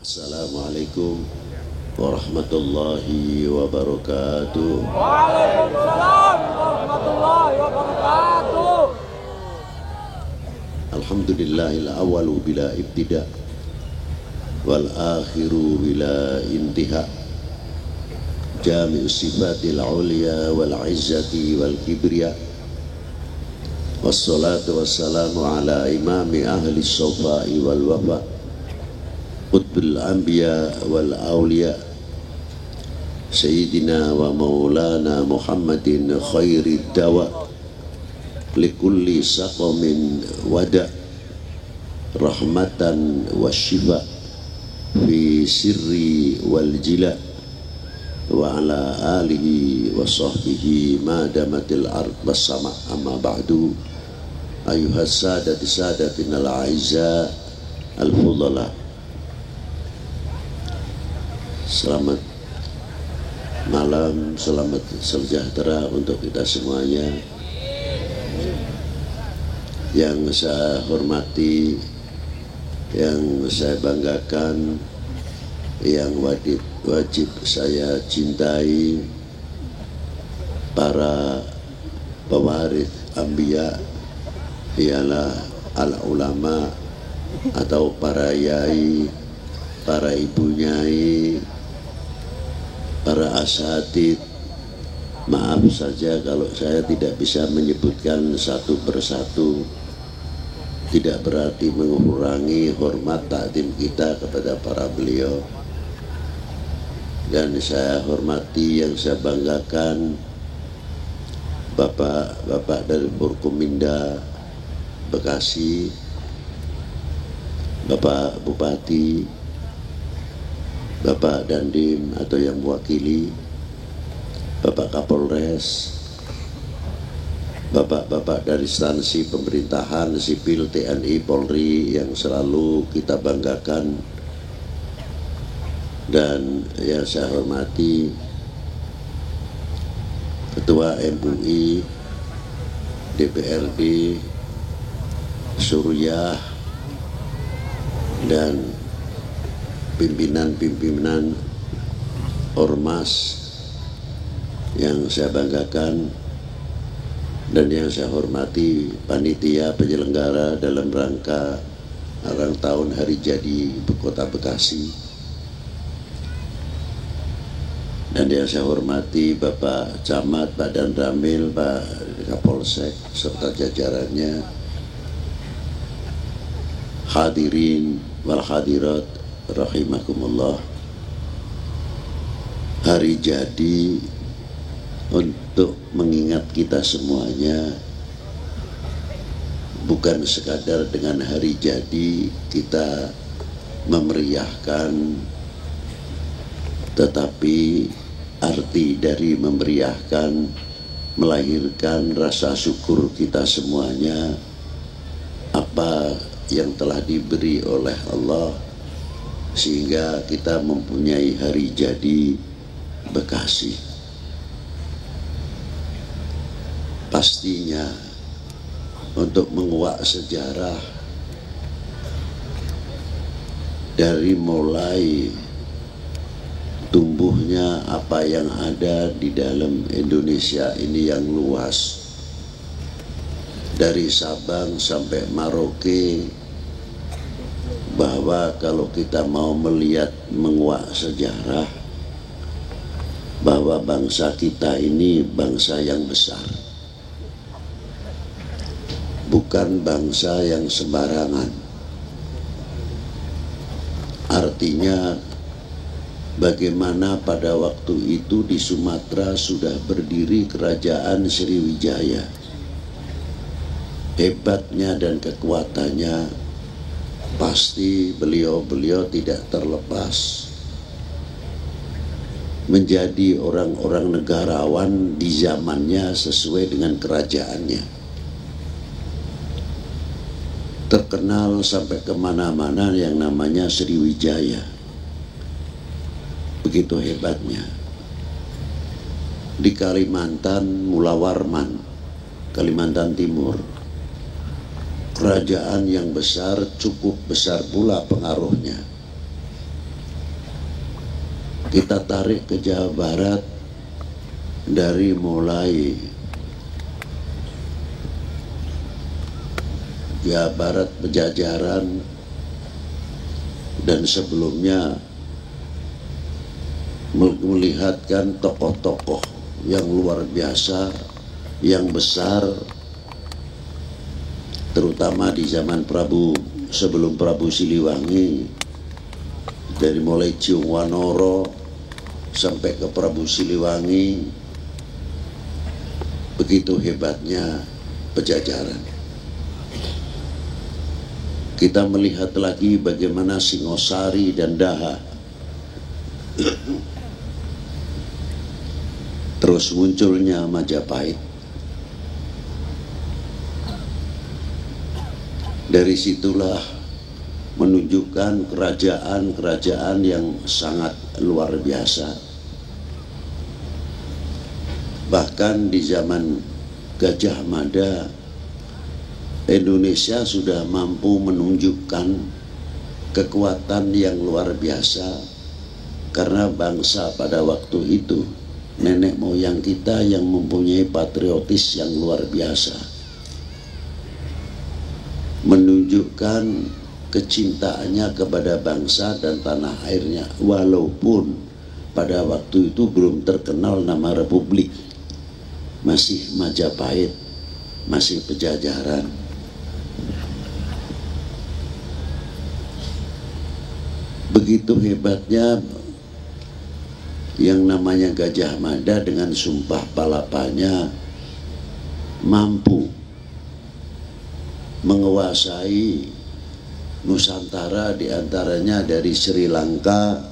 Assalamualaikum warahmatullahi wabarakatuh. Waalaikumsalam warahmatullahi wabarakatuh. Alhamdulillahil awalu bila ibtida wal akhiru bila intiha. Jami'u sifatil ulia wal izzati wal kibriya. Wassalatu wassalamu ala imami ahli sofai wal wafa, qutbil anbiya wal awliya, Sayyidina wa maulana Muhammadin khairid dawa likulli saqamin wada, rahmatan wa shifa fi sirri wal jila, wa ala alihi wa sahbihi ma damatil ard was sama. Amma ba'du, ayuhas sadati sadatinal a'izza al-fudala, selamat malam, selamat sejahtera untuk kita semuanya. Yang saya hormati, yang saya banggakan, yang wajib saya cintai, para pewaris anbiya ialah al-ulama atau para yai, para ibu nyai, para asatid. Maaf saja kalau saya tidak bisa menyebutkan satu persatu, tidak berarti mengurangi hormat takdim kita kepada para beliau. Dan saya hormati, yang saya banggakan, bapak-bapak dari Forkominda Bekasi, Bapak Bupati, Bapak Dandim atau yang mewakili, Bapak Kapolres, bapak-bapak dari instansi pemerintahan, sipil, TNI, Polri yang selalu kita banggakan. Dan yang saya hormati Ketua MUI, DPRD, Suriah, dan pimpinan-pimpinan ormas yang saya banggakan. Dan yang saya hormati panitia penyelenggara dalam rangka ulang tahun hari jadi Ibu Kota Bekasi. Dan yang saya hormati Bapak Camat, Pak Dan Ramil, Pak Kapolsek serta jajarannya, hadirin wal hadirat rahimakumullah. Hari jadi untuk mengingat kita semuanya, bukan sekadar dengan hari jadi kita memeriahkan, tetapi arti dari memeriahkan melahirkan rasa syukur kita semuanya apa yang telah diberi oleh Allah, sehingga kita mempunyai hari jadi Bekasi. Pastinya untuk menguak sejarah dari mulai tumbuhnya apa yang ada di dalam Indonesia ini yang luas, dari Sabang sampai Merauke, bahwa kalau kita mau melihat menguak sejarah bahwa bangsa kita ini bangsa yang besar, bukan bangsa yang sembarangan. Artinya bagaimana pada waktu itu di Sumatera sudah berdiri kerajaan Sriwijaya. Hebatnya dan kekuatannya pasti beliau-beliau tidak terlepas menjadi orang-orang negarawan di zamannya sesuai dengan kerajaannya. Terkenal sampai kemana-mana yang namanya Sriwijaya. Begitu hebatnya. Di Kalimantan, Mula Warman, Kalimantan Timur, kerajaan yang besar, cukup besar pula pengaruhnya. Kita tarik ke Jawa Barat dari mulai Jawa Barat Pejajaran dan sebelumnya, melihatkan tokoh-tokoh yang luar biasa, yang besar, terutama di zaman sebelum Prabu Siliwangi, dari mulai Ciung Wanoro sampai ke Prabu Siliwangi. Begitu hebatnya Pejajaran. Kita melihat lagi bagaimana Singosari dan Daha. Terus munculnya Majapahit. Dari situlah menunjukkan kerajaan-kerajaan yang sangat luar biasa. Bahkan di zaman Gajah Mada, Indonesia sudah mampu menunjukkan kekuatan yang luar biasa, karena bangsa pada waktu itu, nenek moyang kita yang mempunyai patriotis yang luar biasa, menunjukkan kecintaannya kepada bangsa dan tanah airnya, walaupun pada waktu itu belum terkenal nama Republik, masih Majapahit, masih Pejajaran. Begitu hebatnya yang namanya Gajah Mada dengan Sumpah Palapanya mampu menguasai Nusantara, diantaranya dari Sri Lanka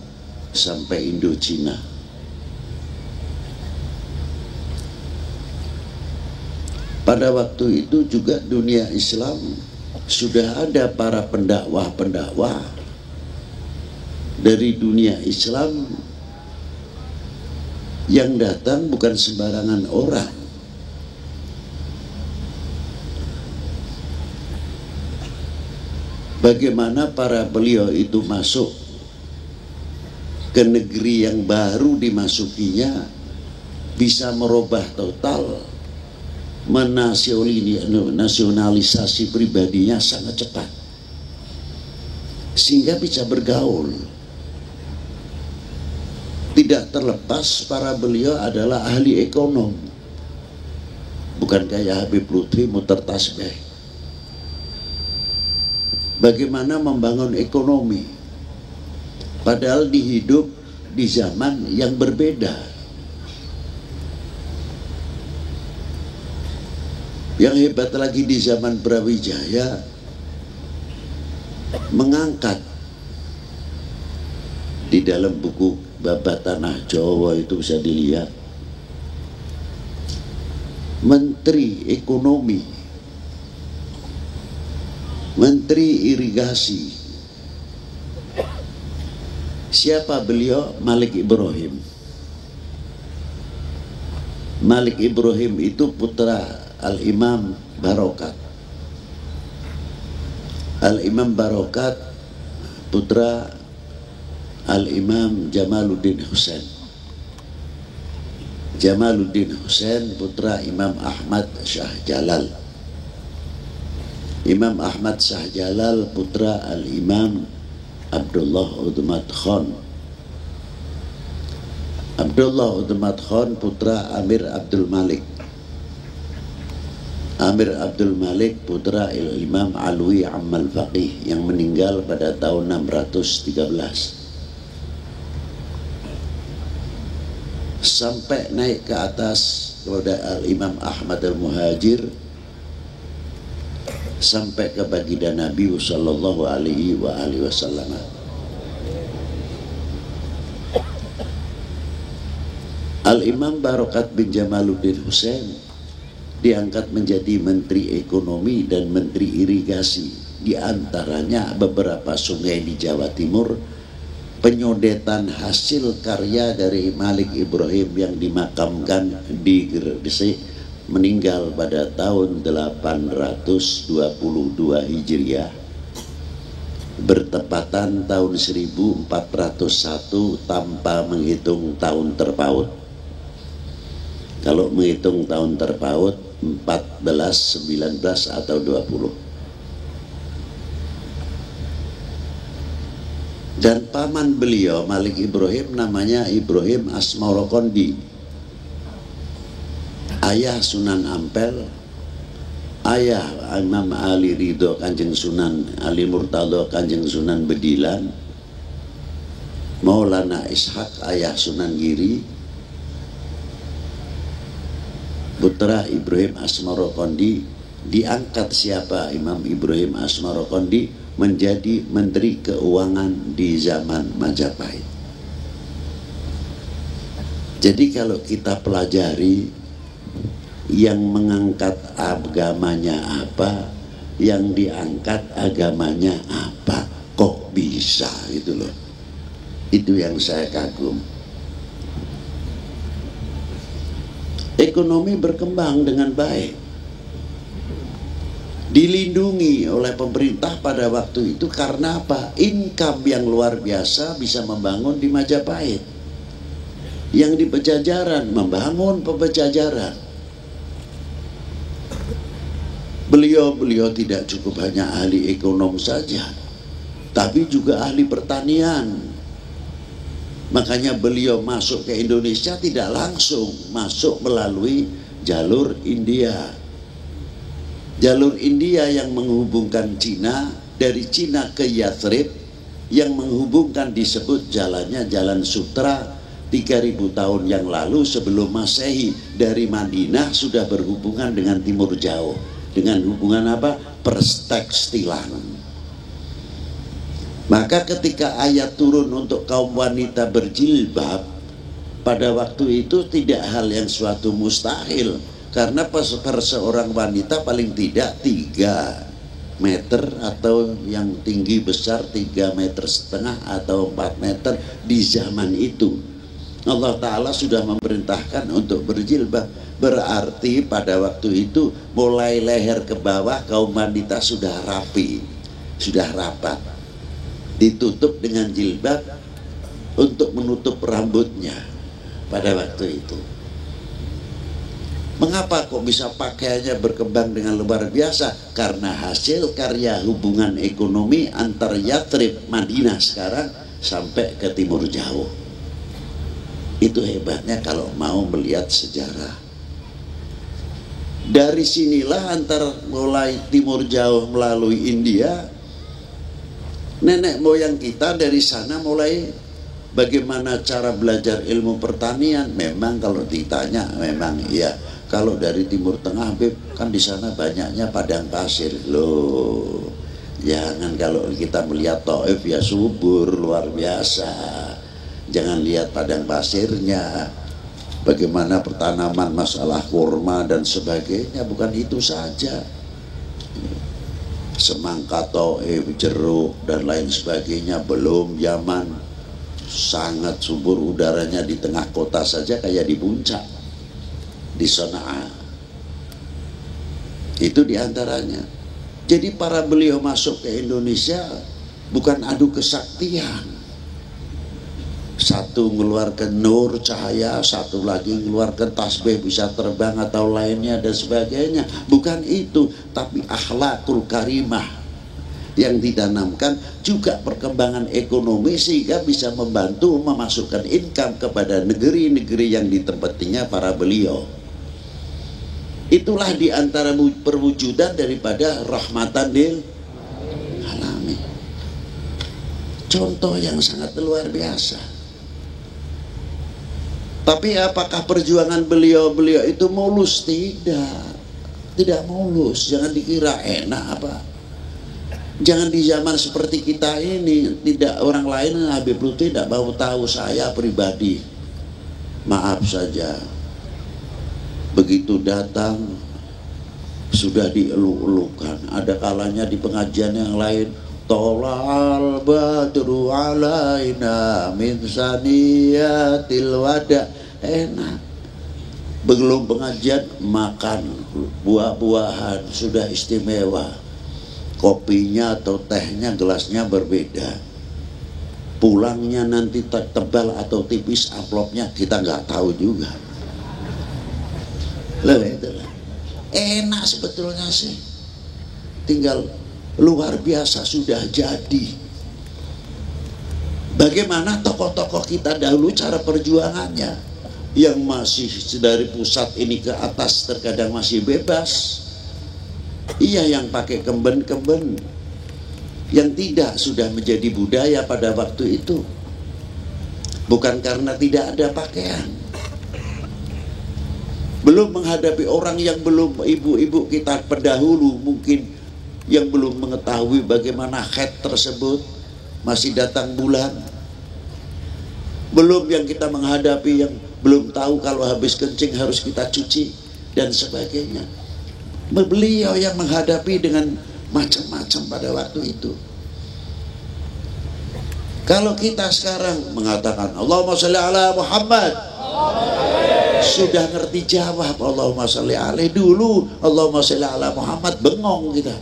sampai Indochina. Pada waktu itu juga dunia Islam sudah ada para pendakwah-pendakwah dari dunia Islam yang datang bukan sembarangan orang. Bagaimana para beliau itu masuk ke negeri yang baru dimasukinya, bisa merubah total, menasionalisasi pribadinya sangat cepat, sehingga bisa bergaul. Tidak terlepas para beliau adalah ahli ekonom, bukan kayak Habib Lutfi muter tasbih. Bagaimana membangun ekonomi, padahal dihidup di zaman yang berbeda. Yang hebat lagi di zaman Brawijaya, mengangkat di dalam buku Babat Tanah Jawa itu bisa dilihat, Menteri Ekonomi, Menteri Irigasi. Siapa beliau? Malik Ibrahim. Malik Ibrahim itu putra Al-Imam Barokat. Al-Imam Barokat putra Al-Imam Jamaluddin Husain. Jamaluddin Husain putra Imam Ahmad Shah Jalal. Imam Ahmad Shah Jalal putra Al-Imam Abdullah Udmat Khan. Abdullah Udmat Khan putra Amir Abdul Malik. Amir Abdul Malik putra Imam Alwi Ammal Faqih yang meninggal pada tahun 613. Sampai naik ke atas kepada Al-Imam Ahmad Al-Muhajir, sampai ke baginda Nabi sallallahu alaihi wasallam. Al-Imam Barokat bin Jamaluddin Husain diangkat menjadi Menteri Ekonomi dan Menteri Irigasi. Di antaranya beberapa sungai di Jawa Timur, penyodetan hasil karya dari Malik Ibrahim yang dimakamkan di Gresik, meninggal pada tahun 822 Hijriah. bertepatan tahun 1401 tanpa menghitung tahun terpaut. Kalau menghitung tahun terpaut 14, 19 atau 20. Dan paman beliau Malik Ibrahim namanya Ibrahim Asmarokondi, ayah Sunan Ampel, ayah Imam Ali Ridho Kanjeng Sunan Ali Murtadho Kanjeng Sunan Bedilan, Maulana Ishak ayah Sunan Giri, putra Ibrahim Asmarokondi. Diangkat siapa? Imam Ibrahim Asmarokondi menjadi Menteri Keuangan di zaman Majapahit. Jadi kalau kita pelajari yang mengangkat agamanya apa, yang diangkat agamanya apa, kok bisa gitu loh. Itu yang saya kagum. Ekonomi berkembang dengan baik, dilindungi oleh pemerintah pada waktu itu karena apa? Income yang luar biasa bisa membangun di Majapahit. Yang di Pejajaran membangun Pejajaran. Beliau tidak cukup hanya ahli ekonom saja, tapi juga ahli pertanian. Makanya beliau masuk ke Indonesia tidak langsung, masuk melalui jalur India. Jalur India yang menghubungkan Cina, dari Cina ke Yathrib, yang menghubungkan disebut jalannya Jalan Sutra. 3000 tahun yang lalu sebelum Masehi, dari Madinah sudah berhubungan dengan Timur Jauh. Dengan hubungan apa? Perstekstilan. Maka ketika ayat turun untuk kaum wanita berjilbab, pada waktu itu tidak hal yang suatu mustahil. Karena per seorang wanita paling tidak 3 meter atau yang tinggi besar 3,5 meter atau 4 meter di zaman itu. Allah Ta'ala sudah memerintahkan untuk berjilbab. Berarti pada waktu itu mulai leher ke bawah kaum wanita sudah rapi, sudah rapat, ditutup dengan jilbab untuk menutup rambutnya pada waktu itu. Mengapa kok bisa pakaiannya berkembang dengan luar biasa? Karena hasil karya hubungan ekonomi antar Yathrib, Madinah sekarang sampai ke Timur Jauh. Itu hebatnya kalau mau melihat sejarah. Dari sinilah antar mulai Timur Jauh melalui India, nenek moyang kita dari sana mulai bagaimana cara belajar ilmu pertanian. Memang kalau ditanya memang iya. Kalau dari Timur Tengah, Beb, kan di sana banyaknya padang pasir. Loh, jangan kalau kita melihat Taif ya subur, luar biasa. Jangan lihat padang pasirnya. Bagaimana pertanaman, masalah kurma dan sebagainya, bukan itu saja. Semangka, Taif, jeruk dan lain sebagainya belum zaman. Sangat subur udaranya di tengah kota saja kayak di puncak. Di Sana'a. Itu diantaranya. Jadi para beliau masuk ke Indonesia bukan adu kesaktian. Satu mengeluarkan nur cahaya, satu lagi mengeluarkan tasbih bisa terbang atau lainnya dan sebagainya. Bukan itu, tapi akhlakul karimah yang ditanamkan, juga perkembangan ekonomi sehingga bisa membantu memasukkan income kepada negeri-negeri yang ditempatinya para beliau. Itulah diantara perwujudan daripada rahmatan lil alamin. Contoh yang sangat luar biasa. Tapi apakah perjuangan beliau itu mulus? Tidak mulus. Jangan dikira enak apa. Jangan di zaman seperti kita ini, tidak orang lain Habib Lutfi tidak mau tahu, saya pribadi. Maaf saja. Begitu datang sudah dieluk-elukan. Ada kalanya di pengajian yang lain, tolal badru alaina min saniyatil wada. Enak. Belum pengajian makan buah-buahan sudah istimewa. kopinya atau tehnya gelasnya berbeda, pulangnya nanti tebal atau tipis amplopnya kita nggak tahu juga. Loh itulah enak sebetulnya sih, tinggal luar biasa sudah jadi. Bagaimana tokoh-tokoh kita dahulu cara perjuangannya, yang masih dari pusat ini ke atas terkadang masih bebas. Iya, yang pakai kemben-kemben, yang tidak sudah menjadi budaya pada waktu itu, bukan karena tidak ada pakaian. Belum menghadapi orang yang belum, ibu-ibu kita pendahulu mungkin yang belum mengetahui bagaimana haid tersebut, masih datang bulan. Belum yang kita menghadapi yang belum tahu kalau habis kencing harus kita cuci dan sebagainya. Beliau yang menghadapi dengan macam-macam pada waktu itu. Kalau kita sekarang mengatakan Allahumma sholli ala Muhammad, sudah ngerti jawab Allahumma sholli alaihi. Dulu Allahumma sholli ala Muhammad bengong kita.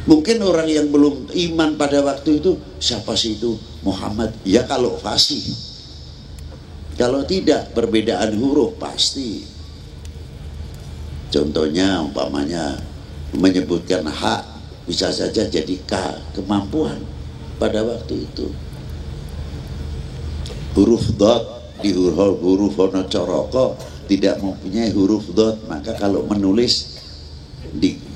Mungkin orang yang belum iman pada waktu itu, siapa sih itu Muhammad? Ya kalau fasih, kalau tidak perbedaan huruf pasti. Contohnya umpamanya menyebutkan H bisa saja jadi K, kemampuan pada waktu itu. Huruf dot di huruf Wonocoroko tidak mempunyai huruf dot, maka kalau menulis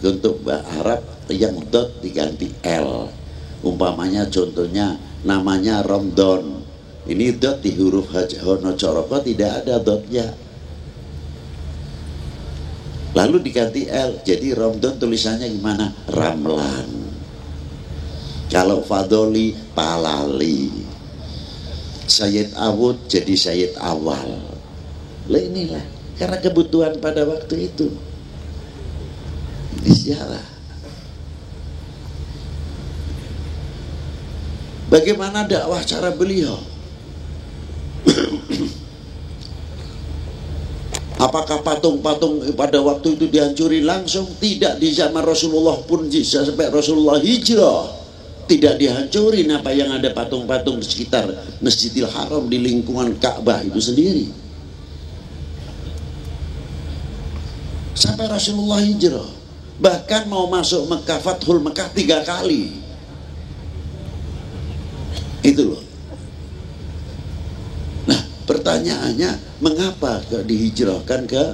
untuk Arab yang dot diganti L. Umpamanya contohnya namanya Ramadan, ini dot di huruf Wonocoroko tidak ada dotnya, lalu diganti L, jadi Ramadan tulisannya gimana? Ramlan. Kalau Fadoli, Palali. Sayyid Awud jadi Sayyid Awal. Lah inilah karena kebutuhan pada waktu itu. Ini sejarah. Bagaimana dakwah cara beliau? Apakah patung-patung pada waktu itu dihancuri langsung? Tidak, di zaman Rasulullah pun sampai Rasulullah hijrah tidak dihancurin apa yang ada patung-patung di sekitar Masjidil Haram, di lingkungan Ka'bah itu sendiri. Sampai Rasulullah hijrah, bahkan mau masuk Mekah, Fathul Mekah 3 kali. Itu loh. Pertanyaannya, mengapa dihijrahkan ke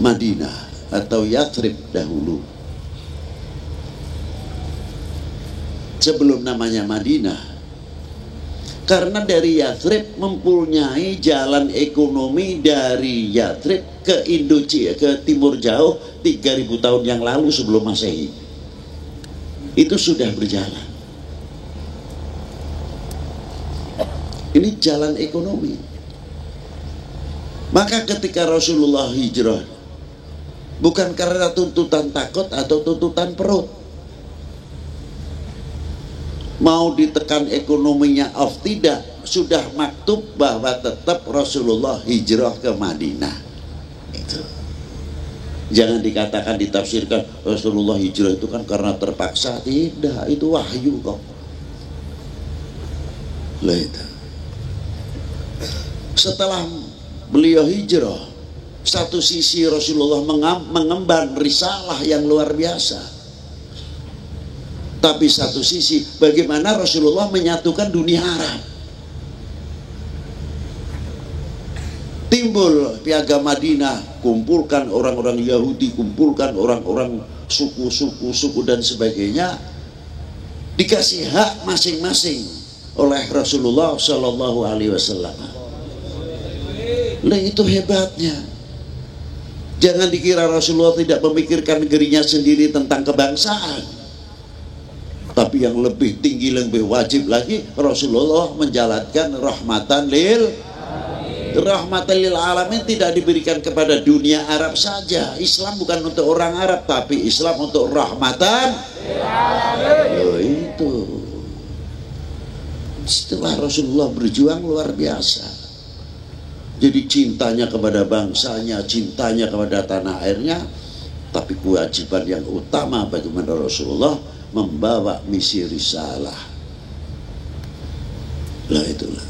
Madinah atau Yathrib dahulu sebelum namanya Madinah? Karena dari Yathrib mempunyai jalan ekonomi dari Yathrib ke Indochina, ke timur jauh 3000 tahun yang lalu sebelum Masehi. Itu sudah berjalan. Ini jalan ekonomi. Maka ketika Rasulullah hijrah, bukan karena tuntutan takut atau tuntutan perut, mau ditekan ekonominya off, tidak, sudah maktub bahwa tetap Rasulullah hijrah ke Madinah. Itu. Jangan dikatakan, ditafsirkan Rasulullah hijrah itu kan karena terpaksa. Tidak, itu wahyu kok. Lah itu. Setelah beliau hijrah, satu sisi Rasulullah mengemban risalah yang luar biasa, tapi satu sisi bagaimana Rasulullah menyatukan dunia Arab. Timbul Piagam Madinah, kumpulkan orang-orang Yahudi, kumpulkan orang-orang suku dan sebagainya, dikasih hak masing-masing oleh Rasulullah Shallallahu Alaihi Wasallam. Nah itu hebatnya. Jangan dikira Rasulullah tidak memikirkan negerinya sendiri tentang kebangsaan, tapi yang lebih tinggi, lebih wajib lagi, Rasulullah menjalankan rahmatan lil alamin. Tidak diberikan kepada dunia Arab saja. Islam bukan untuk orang Arab, tapi Islam untuk rahmatan lil alamin. Oh, itu. Setelah Rasulullah berjuang luar biasa, jadi cintanya kepada bangsanya, cintanya kepada tanah airnya Tapi kewajiban yang utama bagi Rasulullah membawa misi risalah. Lah itulah.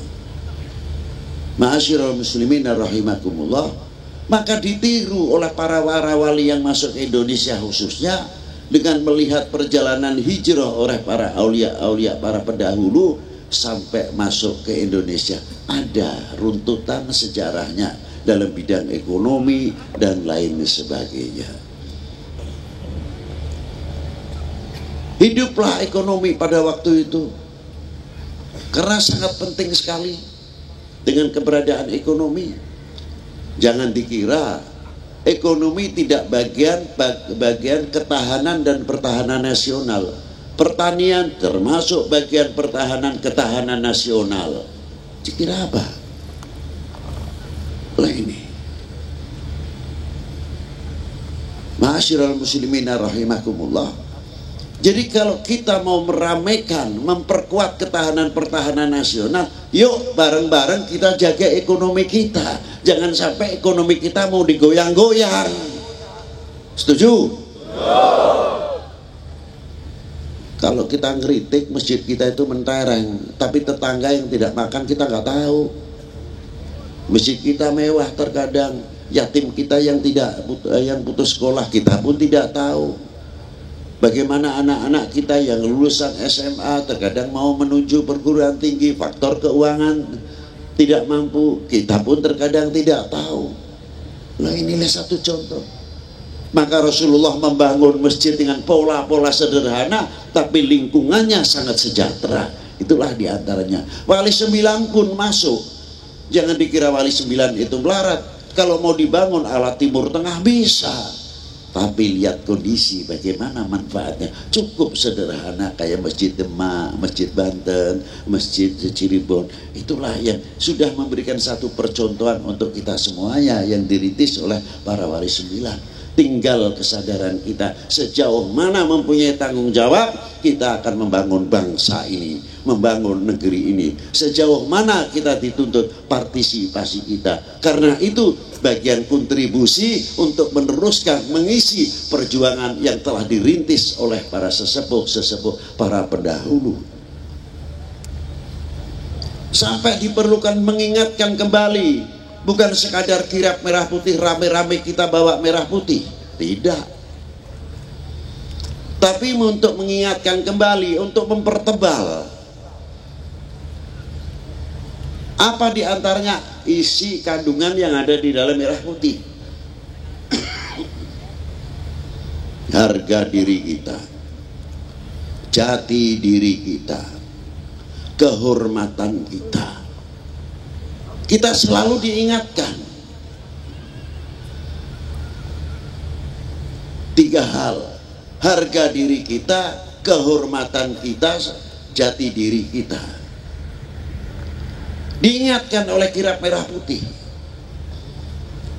Ma'asyiral muslimin rahimakumullah, maka ditiru oleh para wali yang masuk ke Indonesia khususnya dengan melihat perjalanan hijrah oleh para aulia-aulia, para pendahulu sampai masuk ke Indonesia. Ada runtutan sejarahnya dalam bidang ekonomi dan lain sebagainya. Hiduplah ekonomi pada waktu itu, karena sangat penting sekali dengan keberadaan ekonomi. Jangan dikira ekonomi tidak bagian ketahanan dan pertahanan nasional. Pertanian termasuk bagian ketahanan nasional. Dikira apa? Lah ini. Ma'asyiral muslimin rahimakumullah. Jadi kalau kita mau meramaikan, memperkuat pertahanan nasional, yuk bareng-bareng kita jaga ekonomi kita. Jangan sampai ekonomi kita mau digoyang-goyang. Setuju? Kalau kita ngeritik masjid kita itu mentereng, tapi tetangga yang tidak makan kita nggak tahu. Masjid kita mewah terkadang, yatim kita yang putus sekolah kita pun tidak tahu. Bagaimana anak-anak kita yang lulusan SMA terkadang mau menuju perguruan tinggi, faktor keuangan tidak mampu, kita pun terkadang tidak tahu. Nah inilah satu contoh. Maka Rasulullah membangun masjid dengan pola-pola sederhana, tapi lingkungannya sangat sejahtera. Itulah diantaranya. Wali 9 pun masuk. Jangan dikira Wali 9 itu melarat. Kalau mau dibangun ala Timur Tengah bisa. Tapi lihat kondisi bagaimana manfaatnya. Cukup sederhana kayak Masjid Demak, Masjid Banten, Masjid Cirebon. Itulah yang sudah memberikan satu percontohan untuk kita semuanya yang dirintis oleh para wali 9. Tinggal kesadaran kita sejauh mana mempunyai tanggung jawab kita akan membangun bangsa ini, membangun negeri ini. Sejauh mana kita dituntut partisipasi kita. Karena itu bagian kontribusi untuk meneruskan, mengisi perjuangan yang telah dirintis oleh para sesepuh-sesepuh, para pendahulu. Sampai diperlukan mengingatkan kembali. Bukan sekadar kirap merah putih, rame-rame kita bawa merah putih. Tidak. Tapi untuk mengingatkan kembali, untuk mempertebal. Apa diantaranya isi kandungan yang ada di dalam merah putih? Harga diri kita, jati diri kita, kehormatan kita. Kita selalu diingatkan 3 hal: harga diri kita, kehormatan kita, jati diri kita. Diingatkan oleh kirap merah putih.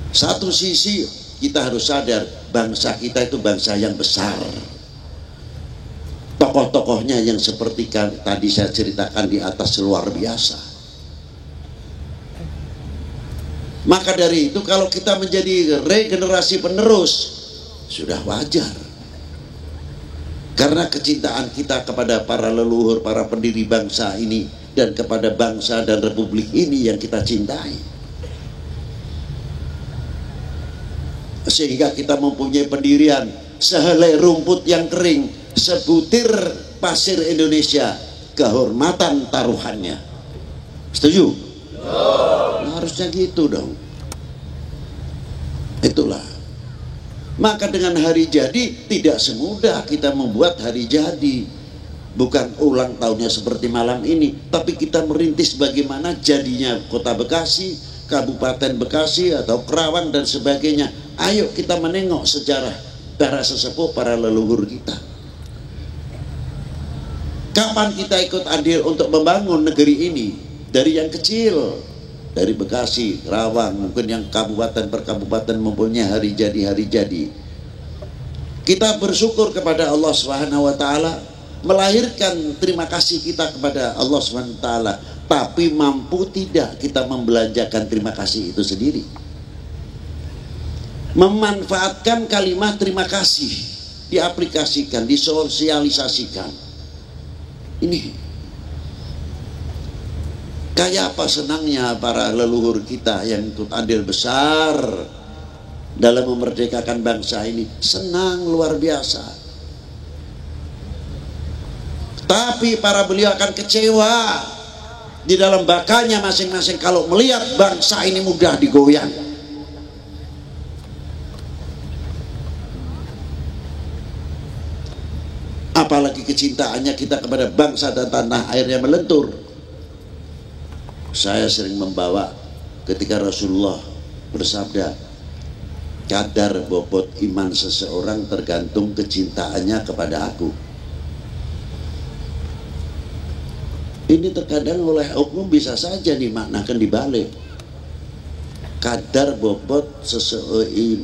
Satu sisi kita harus sadar bangsa kita itu bangsa yang besar. Tokoh-tokohnya yang seperti tadi saya ceritakan di atas luar biasa. Maka dari itu kalau kita menjadi regenerasi penerus sudah wajar. Karena kecintaan kita kepada para leluhur, para pendiri bangsa ini, dan kepada bangsa dan republik ini yang kita cintai. Sehingga kita mempunyai pendirian sehelai rumput yang kering, sebutir pasir Indonesia, kehormatan taruhannya. Setuju? Harusnya gitu dong. Itulah. Maka dengan hari jadi tidak semudah kita membuat hari jadi. Bukan ulang tahunnya seperti malam ini, tapi kita merintis bagaimana jadinya Kota Bekasi, Kabupaten Bekasi atau Kerawang dan sebagainya. Ayo kita menengok sejarah para sesepuh, para leluhur kita. Kapan kita ikut andil untuk membangun negeri ini? Dari yang kecil, dari Bekasi, Kerawang, mungkin yang kabupaten per kabupaten mempunyai hari jadi. Kita bersyukur kepada Allah Subhanahu wa taala, melahirkan terima kasih kita kepada Allah Subhanahu wa taala. Tapi mampu tidak kita membelanjakan terima kasih itu sendiri? memanfaatkan kalimat terima kasih, diaplikasikan, disosialisasikan. Ini kayak apa senangnya para leluhur kita yang ikut andil besar dalam memerdekakan bangsa ini. Senang luar biasa. Tapi para beliau akan kecewa di dalam bakanya masing-masing kalau melihat bangsa ini mudah digoyang. Apalagi kecintaannya kita kepada bangsa dan tanah airnya melentur. Saya sering membawa ketika Rasulullah bersabda, kadar bobot iman seseorang tergantung kecintaannya kepada aku. Ini terkadang oleh oknum bisa saja dimaknakan dibalik. Kadar bobot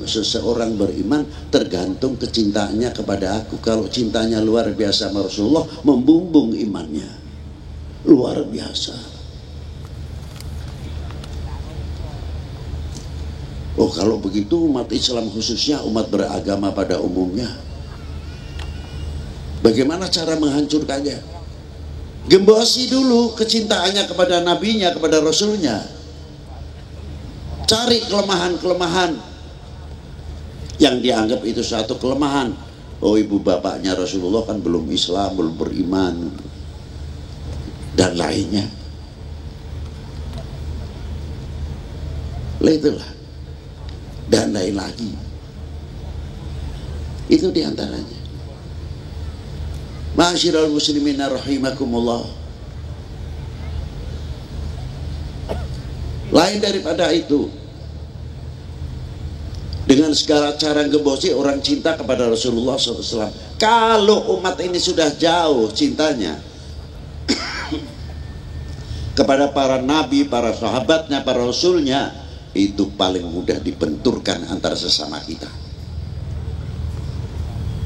seseorang beriman tergantung kecintaannya kepada aku. Kalau cintanya luar biasa sama Rasulullah, membumbung imannya luar biasa. Oh, kalau begitu umat Islam khususnya umat beragama pada umumnya, bagaimana cara menghancurkannya? Gembosi dulu kecintaannya kepada nabinya, kepada rasulnya. Cari kelemahan-kelemahan yang dianggap itu suatu kelemahan. Oh, ibu bapaknya Rasulullah kan belum Islam, belum beriman, dan lainnya. Itulah, dan lain lagi. Itu diantaranya. Ma'asyiral muslimin rahimakumullah. Lain daripada itu, dengan segala cara gembosi orang cinta kepada Rasulullah SAW. Kalau umat ini sudah jauh cintanya kepada para nabi, para sahabatnya, para rasulnya, itu paling mudah dibenturkan antara sesama kita.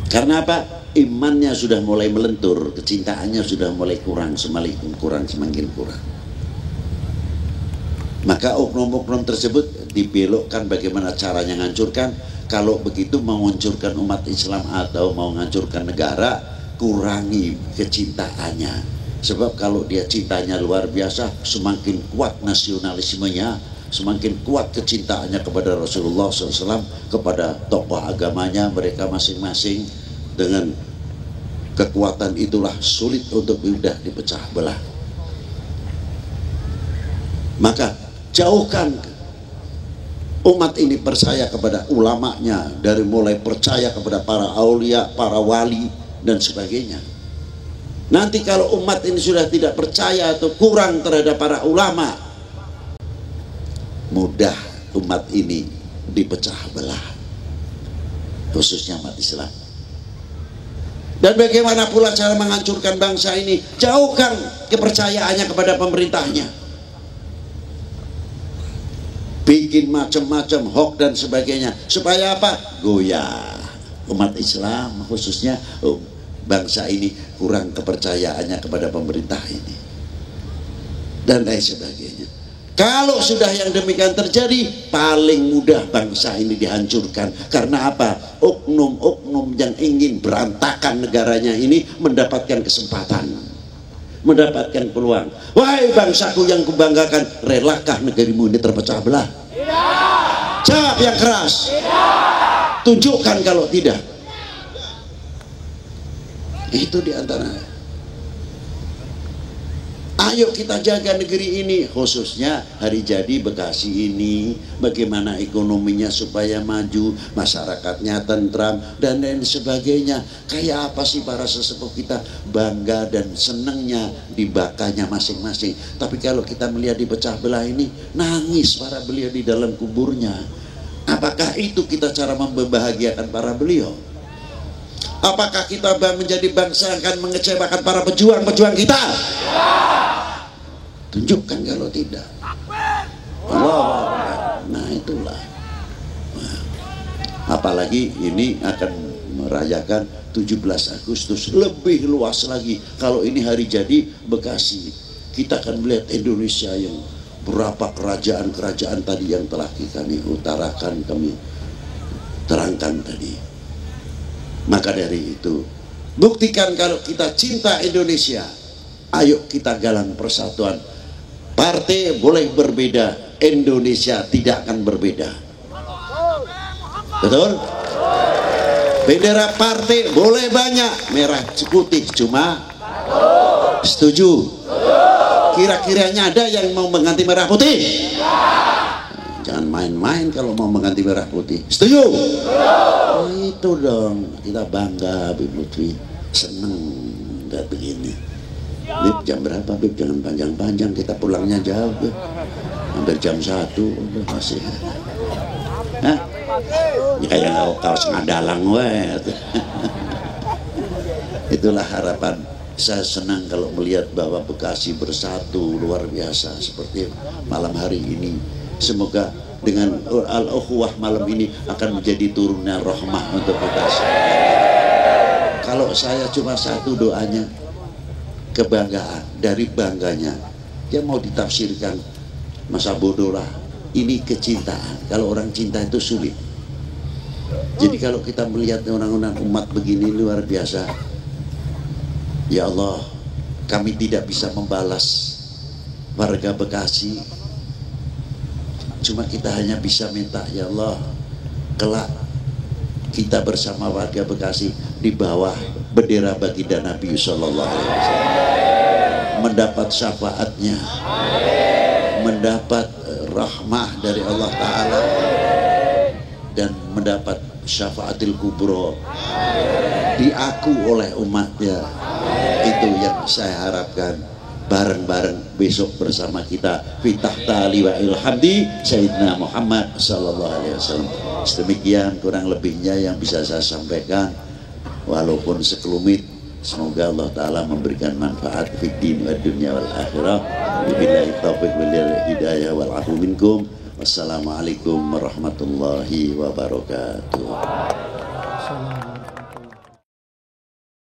Karena apa? Imannya sudah mulai melentur, kecintaannya sudah mulai kurang, semakin kurang. Maka oknum-oknum tersebut dibelokkan bagaimana caranya menghancurkan. Kalau begitu menghancurkan umat Islam atau mau menghancurkan negara, kurangi kecintaannya. Sebab kalau dia cintanya luar biasa, semakin kuat nasionalismenya, semakin kuat kecintaannya kepada Rasulullah SAW, kepada tokoh agamanya mereka masing-masing. Dengan kekuatan itulah sulit untuk mudah dipecah belah. Maka jauhkan umat ini percaya kepada ulamanya, dari mulai percaya kepada para aulia, para wali dan sebagainya. Nanti kalau umat ini sudah tidak percaya atau kurang terhadap para ulama, mudah umat ini dipecah belah, khususnya umat Islam. Dan bagaimana pula cara menghancurkan bangsa ini? Jauhkan kepercayaannya kepada pemerintahnya. Bikin macam-macam hoax dan sebagainya. Supaya apa? Goyah umat Islam khususnya bangsa ini kurang kepercayaannya kepada pemerintah ini. Dan lain sebagainya. Kalau sudah yang demikian terjadi, paling mudah bangsa ini dihancurkan. Karena apa? Oknum-oknum yang ingin berantakan negaranya ini mendapatkan kesempatan, mendapatkan peluang. Wahai bangsaku yang kubanggakan, relakah negerimu ini terpecah belah? Tidak. Jawab yang keras. Tidak. Tunjukkan kalau tidak. Itu diantara. Ayo kita jaga negeri ini, khususnya hari jadi Bekasi ini, bagaimana ekonominya supaya maju, masyarakatnya tentram dan lain sebagainya. Kayak apa sih para sesepuh kita bangga dan senangnya di bakanya masing-masing. Tapi kalau kita melihat dipecah belah ini, nangis para beliau di dalam kuburnya. Apakah itu kita cara membahagiakan para beliau? Apakah kita menjadi bangsa yang akan mengecewakan para pejuang-pejuang kita? Tunjukkan kalau tidak. Allah. Nah itulah. Nah, apalagi ini akan merayakan 17 Agustus, lebih luas lagi. Kalau ini hari jadi Bekasi, kita akan melihat Indonesia yang berapa kerajaan-kerajaan tadi yang telah kami utarakan, kami terangkan tadi. Maka dari itu, buktikan kalau kita cinta Indonesia. Ayo kita galang persatuan. Partai boleh berbeda, Indonesia tidak akan berbeda. Betul? Bendera partai boleh banyak, merah putih cuma setuju. Kira-kiranya ada yang mau mengganti merah putih? Jangan main-main kalau mau mengganti merah putih. Setuju? Oh, itu dong, kita bangga Bib Lutfi, seneng kayak begini. Bib, jam berapa Bib? Jangan panjang-panjang, kita pulangnya jauh Bib. Hampir jam 1 udah masih. Hah? Ya kayak kaos ngadalang weh. Itulah harapan. Saya senang kalau melihat bahwa Bekasi bersatu luar biasa seperti malam hari ini. Semoga dengan al-ukhuwah malam ini akan menjadi turunnya rahmah untuk Bekasi. Kalau saya cuma satu doanya, kebanggaan, dari bangganya. Dia mau ditafsirkan masa bodoh lah. Ini kecintaan. Kalau orang cinta itu sulit. Jadi kalau kita melihat orang-orang umat begini luar biasa, ya Allah, kami tidak bisa membalas warga Bekasi. Cuma kita hanya bisa minta, ya Allah, kelak kita bersama warga Bekasi di bawah bendera baginda Nabi Sallallahu Alaihi Wasallam, mendapat syafaatnya, mendapat rahmah dari Allah Ta'ala, dan mendapat syafaatil kubro, diaku oleh umatnya. Itu yang saya harapkan. Bareng-bareng besok bersama kita fitah tali wa ilhamdi Sayyidina Muhammad Sallallahu Alaihi Wasallam. Sedemikian kurang lebihnya yang bisa saya sampaikan, walaupun sekelumit. Semoga Allah Ta'ala memberikan manfaat fid din wa dunya wal akhirah. Wabillahi taufiq wal hidayah wal afu minkum. Wassalamualaikum warahmatullahi wabarakatuh.